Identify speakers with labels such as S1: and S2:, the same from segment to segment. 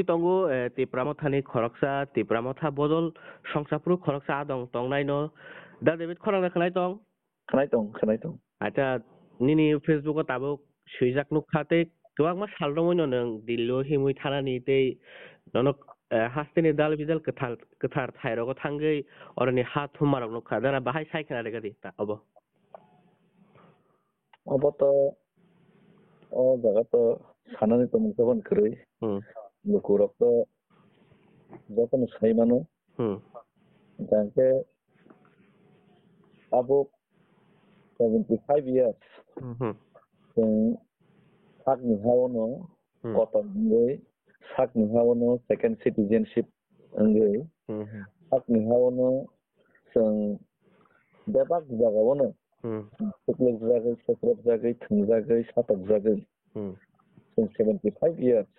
S1: tongo tipramo thani khoroksa tipramo tha bodol songsapruk khoroksa adong tongnai no da David khorang na khnai tong
S2: khonai tong
S1: ata nini Facebook tabo suijak nuk khate tuak ma saldomoi no nang dillo himui thanani tei nonok hasteni dal bidal kathar thairo ko thangai orani hat humarok nuk khadana bahai saikna regadi ta obo
S2: to o jaga to sanani to mukon kroi lukurok to যখন সাইমানো যাকে abo 75 years sak ni hawono koton ngai sak ni hawono second citizenship ngai sak ni hawono seng debak jaga wono tuklek jagai thungjagai satak jagai seng 75 years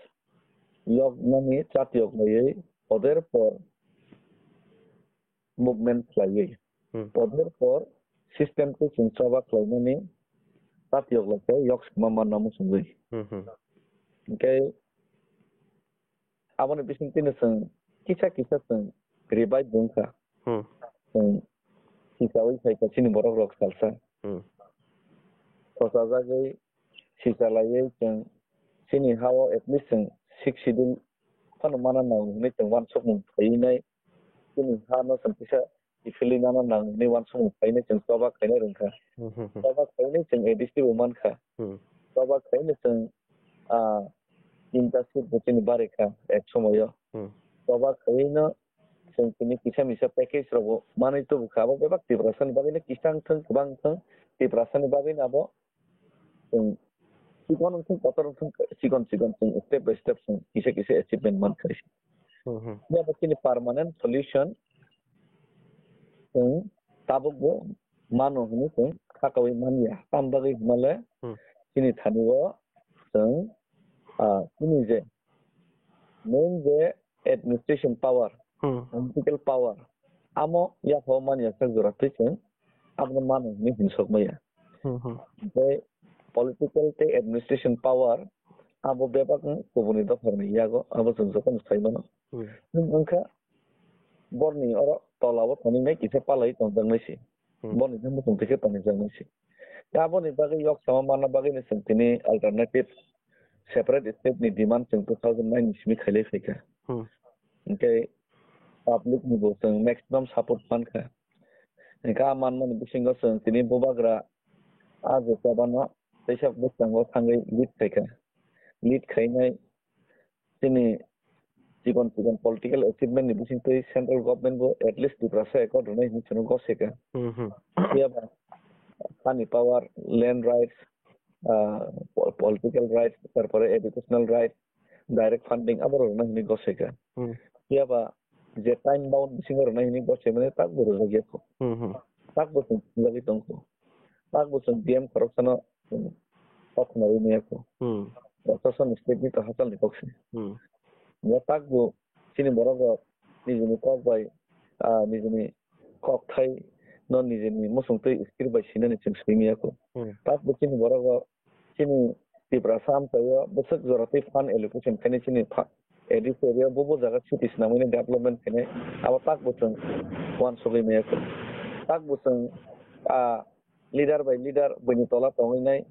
S2: yok nani chat yok ngai ওদের পর movement খাইয়ে ওদের পর সিস্টেমকে চিন্তাবা খাইনানি তাতিয়ক লাগে yok মামা নামু সঙ্গই ওকে আবনে বিসিং তিনসং কিসা song revive বংকা কিসা ওই সাইকা চিনি বড় রক সালসা কসাজাগৈ সিসালাयै जों চিনি হাও এটলিস্ট जों 6 schedule mana nang ni teng wan sok mung phai nai kini ha no sam pisa ifili nana nang ni wan sok mung phai nai teng toba khai nai rong kha toba khai nai teng edisi woman kha toba khai nai teng internship butini bare kha ek somoyo toba khai no teng kini kisa misa package robo manai to bukha bo bebak tibrasan bagi ne kisang thang bang thang tibrasan bagi na bo Sikon step by step kisa achievement man kari. Ya begini permanent solution tabuk bo mano ini kakawi mania tambagi male kini thaniwo kini je main je administration power political power amo ya ho mania sajura tichen abno mano ni hinsok maya political te administration power abo bebak kubuni do farni yago abo sunsokan saimano nungka borni oro tolawo tani nai kise palai tongjang nai borni jamu tongtike tani jang nai abo ni bagi yok sama mana bagi ni sentini alternative separate state ni demand sing 2009 simi khale feka okay public ni bo sing maximum support man kha ka man man bisingo sing tini bobagra aje sabana Saya bukan orang lead mereka, lead kayaknya ini jikon political achievement ni bising tu central government bo at least di prasa ekor dona ini channel gosek kan, dia apa, money power, land rights, political rights, terpare educational rights, direct funding, apa dona ini gosek kan, dia apa, je time bound bising dona ini gosek mana tak baru lagi aku, tak baru lagi tunggu, tak baru diam korupsi Pak Nabi aku, rasa state ni terhasil di box ni. Ya tak bu, sini borang ni jenis kok bay, ni jenis kok Thai, non ni jenis musung tu iskir bay sini ni cengkiri aku. Tak bu sini borang sini di perasaan saya besar zoratif fan elukusen kene sini pak edis area bobo jaga cities namanya development kene, apa tak bu seng wan sugi ni aku. Tak bu seng leader by leader bunyi tolak tahu ini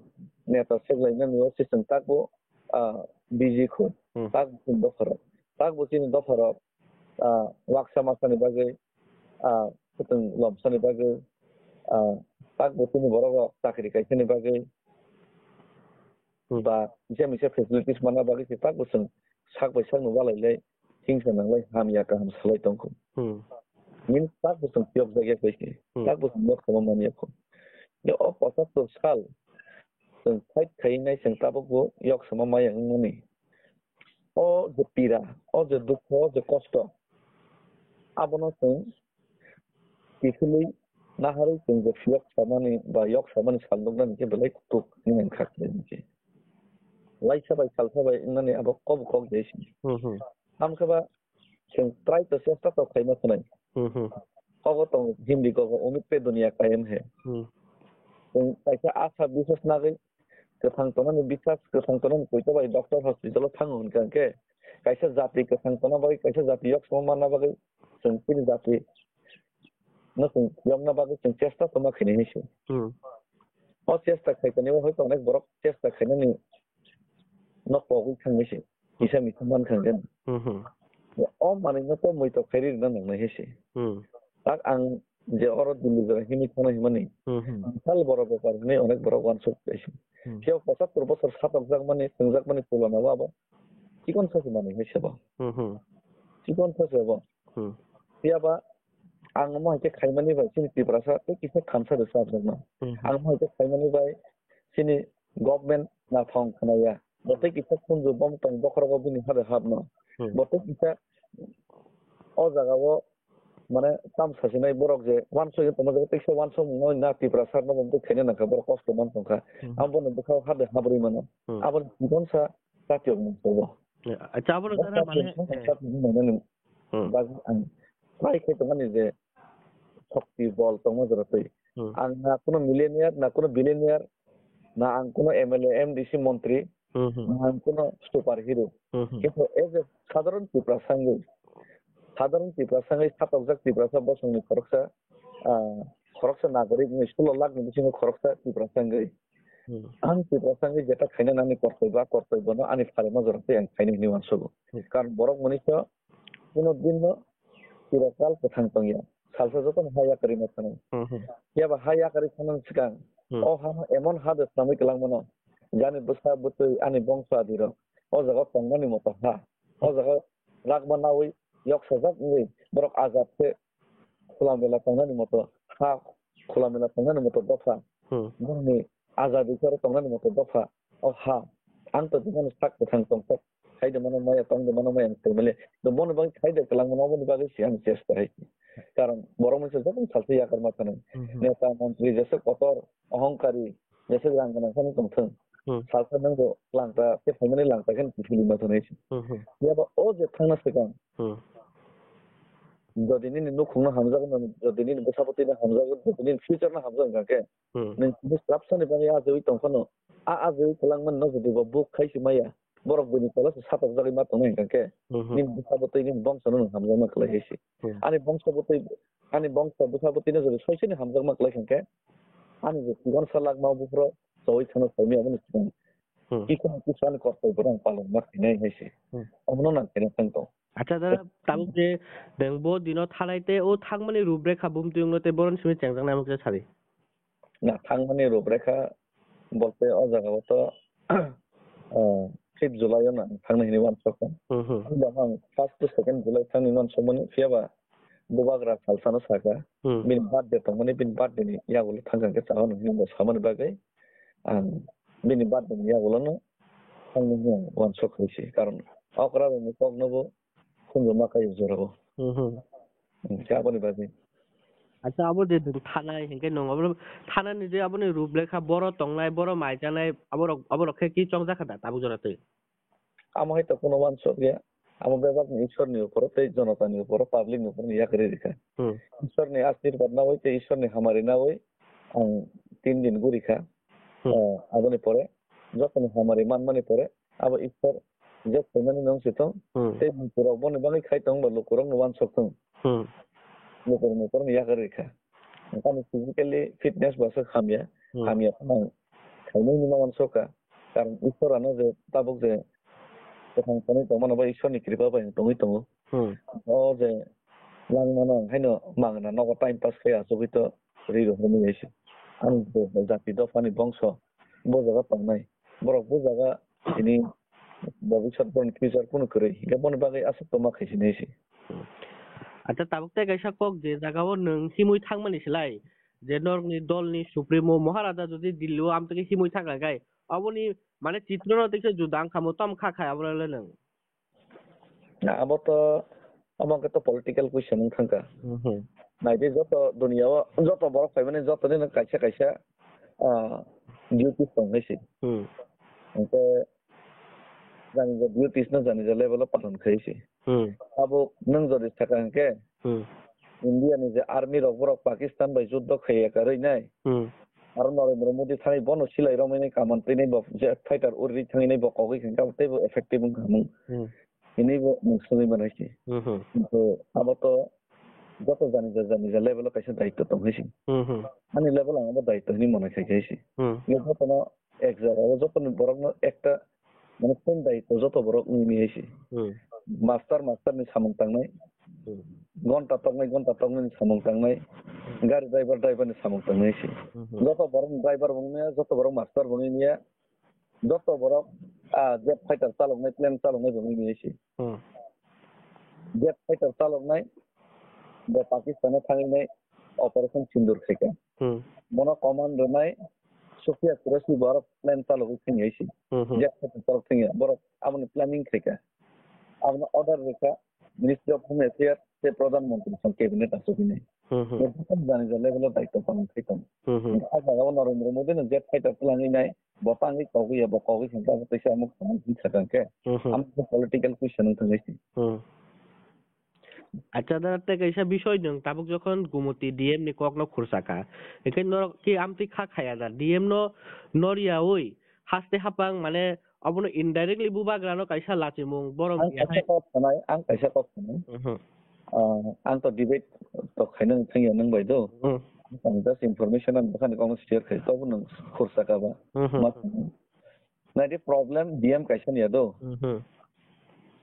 S2: neta seglainya niwa sistem tak bu busy ko tak bu sini dofar waksa masa ni bagai keteng lomsa ni bagai tak bu sini borong takri kai sini bagai ba bisa facilities mana bagai tak bu seng sak by sak nuwa lai ting senang lai ham ya kam salai tongko min tak bu seng tiok jaga kai tak bu seng nok sama mania ko ya apa satu hal fight kayaknya sing tabuk bu yok sama maya ngoni je pira je dukho je kosto abono sing kisuli nahari sing je yok sama ni ba yok sama ni saldogna ni belai tuk ni khak ni lai sabai salsa bai ngani abo kob kok desi am kaba sing try to sesta to kayma sunai kogo tong hindi ko umit pe dunia kaim hai kaisa asa bisnes nagin ketang tonan bisas ketang tonan koita bai doctor hospital thang hun kan ke kaisa jati kesangkona bagi kaisa jati yok semua mana bagi sengkini jati no seng yom na bagi seng cesta toma khini hisu o cesta khaitani ho to onek borok cesta khainani no pogi khangisi isa mi saman khanggen o mani no to moi to khairi na nang hisi tak ang je oro deliver himi khona himani sal boro bepar ni onek borok wan sok peisi কেউ ৭৫ বছর ৭ মানে সংজাক মানে তুলনা বাবা চিকন সাথে মানে হয়েছে বা চিকন সাথে বা ইয়াবা আং মহাইতে খাইমানি বাই সিনি ত্রিপুরাসা কিছু খামসা দসা না আং মহাইতে খাইমানি বাই সিনি গভর্নমেন্ট না ফাউন খানায়া বতে কিছু কুনজু বম তং বখরা গবিনি হাবে হাবনো বতে কিছু ও জায়গাও মানে কাম সাসিনাই বরক যে ওয়ানসো তোমাদের টেক্সো ওয়ানসো নয় না ত্রিপুরাসার না বমতে খেনে না খবর কষ্ট মান সংখ্যা আবন বখাও হাবে হাবরি মানো আবার জীবনসা জাতীয় মন্তব্য
S1: আচ্ছা আবার যারা
S2: মানে বাকি আং প্রায় খেতে মানে যে শক্তি বল তোমাদেরই আং না কোনো মিলেনিয়ার না কোনো বিলিনিয়ার না আং কোনো এমএলএ এমডিসি মন্ত্রী না আং কোনো সুপার হিরো কিন্তু এজ এ সাধারণ ত্রিপুরাসাঙ্গী সাধারণ ত্রিপুরাসাঙ্গী সাতক ত্রিপুরাসা বসংনি খরকসা নাগরিক স্কুল লাখ নিবিসিং খরকসা ত্রিপুরাসাঙ্গী আং ত্রিপুরাসাঙ্গী যেটা খাইনা নানি কর্তব্য না আনি ফারে নজরতে আং খাইনি নিওয়ান সব কারণ বরক মনিষ কোনো দিন চিরকাল কোথাং তংয়া সালসা যতন হায়া করি মাথানো ইয়াবা হায়া করি খানান সিগাং ও হা এমন হাদ ইসলামিক লাংমনো জানি বসা বতই আনি বংশ আদির ও জায়গা তংনানি মতো হা ও জায়গা রাগবানাওই yok sajak ni borok azabte khulambela tangani moto ha khulambela tangani moto dofa ni azadi kare tangani moto dofa o ha anto dinan sak thang tong sak khaide mano maya tong de mano maya temele do mon bang khaide kalang mano mon bagi sian chesta hai karon borok mese jokon salse ya karma tane neta mantri jese kotor অহংকারী jese rangana kan tong thang salsa nang do langta ke family langta kan pithuli ma thane ya ba o je thangna sekan যদি নি নখুংনা হামজাগোন যদি নি বসাপতি না হামজাগোন যদি নি future না হামজাগোন কাকে নों ডিসক্রিপশন এবারে আজই তংখনো আজই কলাংমান ন যদি বুক খাইছি মাইয়া বরক বনি কলা সাতক জাগি মা তংনাই কাকে নি বসাপতি নি বংশ ন হামজাগমা খাইছি আনি বংশ বসাপতি না যদি সইছিনি হামজাগমা খাইখানকে আনি যে জীবন সালাক মা বুফর সই থানো সাইমি আমনি কি কোন কিছু কর্তব্য রং পালন মা খাইনাই হইছে অমন না কেন তংতো
S1: আচ্ছা দাদা তাবো যে বেংবো দিন থানাইতে ও থাংমানি রূপরেখা বুমতুংনতে বরন সুমি চেংজাং নামক সারি
S2: না থাংমানি রূপরেখা বলতে ও জায়গাবত 5 জুলাই না থাংনাইনি ওয়ান সকন যখন 1 টু 2 জুলাই থাংনি নন সমনি ফিয়াবা বুবাগ্রা সালসানো সাকা বিন বার্থডে তংমানি বিন বার্থডে ni ইয়াগুলো থাংগাকে চাওন হিমো সামানি বাগै আং বিনি বার্থডে ni ইয়াগুলো ন থাংনি ওয়ান সক হইছে কারণ অকরা নি কগনবো kunjo makai jorabo aboni bazi
S1: আচ্ছা আবো যে থানায় হেনকে নং আবো থানানি যে আবনি রূপরেখা বড় তংলাই বড় মাইজানাই আবো রক্ষে কি চং জাখাদা তাবু জনাতে
S2: আমার হয়তো কোনো মানুষ গিয়া আমার ব্যাপার ঈশ্বরনি উপর তেই জনতানি উপর পাবলিক উপর ইয়া করে রেখা ঈশ্বরনি আশীর্বাদ না হইতে ঈশ্বরনি হামারি না হই 3 দিন গুরিখা আবনি পরে যখন হামারি মানমানি পরে আবো ঈশ্বর যে সেমানি নং সিতং এই পুরো বনে বাঙাই খাইতং বা লোকরং ওয়ান সকং লোকরং উপর ইয়া করে রেখা কারণ ফিজিক্যালি ফিটনেস বাসা খামিয়া খাইনাই নিমা ওয়ান সকা কারণ ঈশ্বরানো যে তাবক যে তখন কোন তমন বা ঈশ্বরনি কৃপা পাই তংই তং ও যে লাংমানো হাইনো মাংনা নগ টাইম পাস খায়া সবিত রিরো হমি আইছে আন জাতি দফানি বংশ বজাগা তংনাই বরক বজাগা ইনি ভবিষ্যৎ বন ফিউচার কোন করে কেমন বাগে আছে তোমা খাইছি নেছি
S1: আচ্ছা তাবকতে গাইসা কক যে জায়গাও নং হিমুই থাংমানি সেলাই যে নরনি দলনি সুপ্রিমো মহারাজা যদি দিল্লিও আমতকে হিমুই থাকা গাই অবনি মানে চিত্রন দেখে জুদাং খামো তম খা খায় আবরালে নং
S2: না আবো তো আমাকে তো পলিটিক্যাল কোশ্চেন থাকা নাইদে যত দুনিয়াও যত বড় খাই মানে যত দিন কাইসা ডিউটি সং হইছে ওতে জানি যে ডিউটিস না জানি যে লেভেল পালন খাইছে আবো নং যদি থাকা কে ইন্ডিয়ানি যে আর্মি রক পাকিস্তান বাই যুদ্ধ খাইয়া কারই নাই আর নরেন্দ্র মোদি থাই বন সিলাই রমাইনি কামান্ত্রি নাই যে ফাইটার উরি থাই নাই বকগৈ খান কামতে এফেক্টিভ খামু Ini maksudnya mana sih? Itu apa tuh? Jatuh jani level kaisa daito tong hisi. Ani level ang apa daito ini mana sih kaisi? Level tuh exam, jatuh nih borong ekta mana pun daito jatuh borong ini hisi. Master nih samung tangnai. Gonta tongnai nih samung tangnai. Gari driver nih samung tangnai hisi. Jatuh borong driver bungnya, jatuh borong master bungnya. Jatuh borong jet fighter salongnai, plane salongnai bungnya hisi. Jet fighter salongnai. The Pakistan thangin operation Sindur kheka. Mono command renai Sofia Qurayshi borok plan talo thing aisi. Jet talo thing borok amne planning kheka. Amne order rekha Ministry of Home Affairs se Pradhan Mantri from cabinet asubine. Kam jani level daito pang khitam. Aga Narendra Modi na jet fighter planning nai botangi kogi ya bokogi senta tesa amuk samang sakang ke. Am political question thangisi.
S1: আচ্ছা দাদা কাইসা বিষয় নং তাবুক যখন Gumti DM নি cock ন খুরসাকা এখান ন কি আমতি খা খায়া দা ডিএম ন নরিয়া ওই হাসতে হাপাং মানে অবন ইনডাইরেক্টলি বুবা গ্রানো কাইসা লাচিমুং বরং
S2: ang kaisa kok ang to debate to khainang thangya nang bai do ang das information an bakhan kong share khai to nang khursaka ba na di problem dm kaisa ni do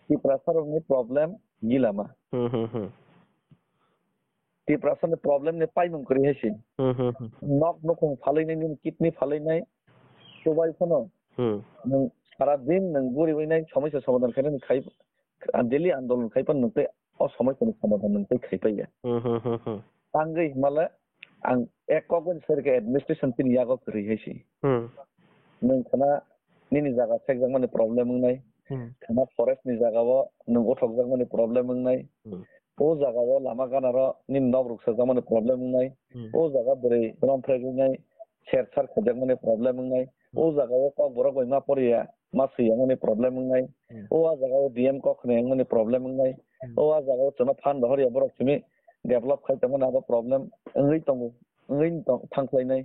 S2: ki prasar ni problem gilama ti prasar ni problem ni pai mung kri hesi nok nokong phalai ni kidney phalai nai sobai phono nang সারা দিন নং বুড়ি বইনাই সমস্যা সমাধান খাই খাই দিল্লি আন্দোলন খাইপান নতে অ সমস্যার সমাধান নতে খাইপাইয়া তাঙ্গै মালা आं एक कगन सरके एडमिनिस्ट्रेशन तिन यागो करि हेसि नों खाना निनि जागा सेकजां माने प्रॉब्लम नै खाना फरेस्ट नि जागाव नों अथकजां माने प्रॉब्लम नै ओ जागाव लामा गानार निन नबरुक सजां माने प्रॉब्लम नै ओ जागा बोरै रम फ्रेगनै शेरसार खजां माने प्रॉब्लम नै ओ जागाव क बरा गयमा परिया मासैया माने प्रॉब्लम नै ओ जागाव डीएम क खने माने प्रॉब्लम नै ओ जागाव चना फान बहरिया बरक सिमे डेभलप खाइतमोन आबा प्रॉब्लम ओइ तंग थांख्लायनाय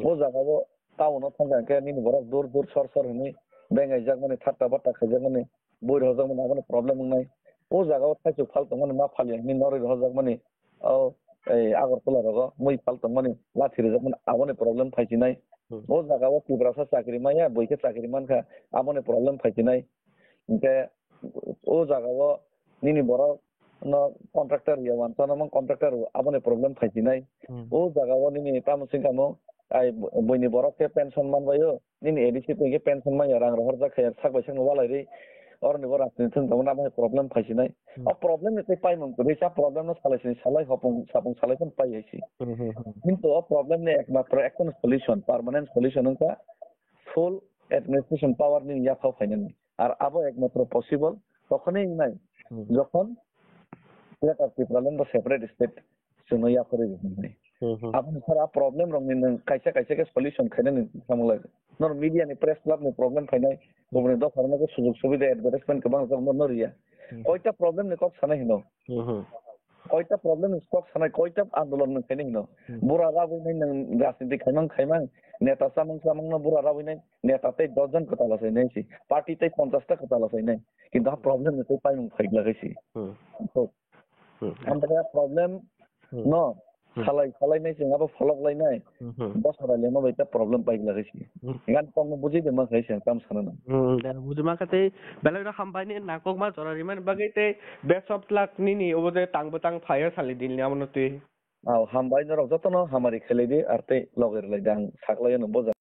S2: ओ जागाव टाउनाव थांगाके निन बरक दूर दूर सर सर हनै बेंगाय जाग माने थाट्टा बाट्टा खाइजाग माने बोर हजाग माने आबा प्रॉब्लम नै ओ जागाव थाइजो फालतंग माने मा फालिया नि नरै हजाग माने ओ आगरतला रग मै फालतंग माने लाथि रजाग माने आबा प्रॉब्लम फाइजिनाय ओ जागाव तिब्रासा चाकरि माया बयके चाकरि मानखा आबा प्रॉब्लम फाइजिनाय ओमफ्राय ओ जागाव निनि बरक no contractor ya wan sana mang contractor abone problem phaisinai o jaga o ni tam singamo ai boini borok ke pension man bayo ni edc pe pension man rang rohor ja khaya sak bai sang walai ri or ni bora tin thun tamna ba problem phaisinai a problem ni pai mong ko sa problem no salai salai hopong sapong salai kon pai aisi kintu a problem ni ekmatra ekon solution permanent solution ka full administration power ni ya phau fainani ar abo ekmatra possible তখনই নাই যখন state of the problem the separate state sunoya kore ni apun sara problem rong ni kaisa kaisa ke solution khane ni samula nor media ni press club ni problem khainai gomne do farna ko sujog subida advertisement ke bang jong nor ya koita problem ni kok sana hino koita problem ni kok sana koita andolon ni khaine hino bura rabu ni nang rajniti khaimang neta samang na bura rabu ni neta te dozen ko tala sai nei si party te 50 ta ko tala sai nei kintu problem ni pai mong phai lagaisi আমরা problem ন খালাই নাই जोंहाबो फलक लायनाय बसरा लेनो बैता problem पाइ लागायसि गान कम बुझि दे मा खायसे काम साना
S1: दा बुझमा खाते बेला खामबानि नाकक मा जरारि मान बागैते बेस्ट ऑफ लक निनि ओबे तांबतां फायर सालि दिननि आमनते हामबाय नर जतन हामारि खेलेदि आरते लगेर लायदां साखलायनो बजा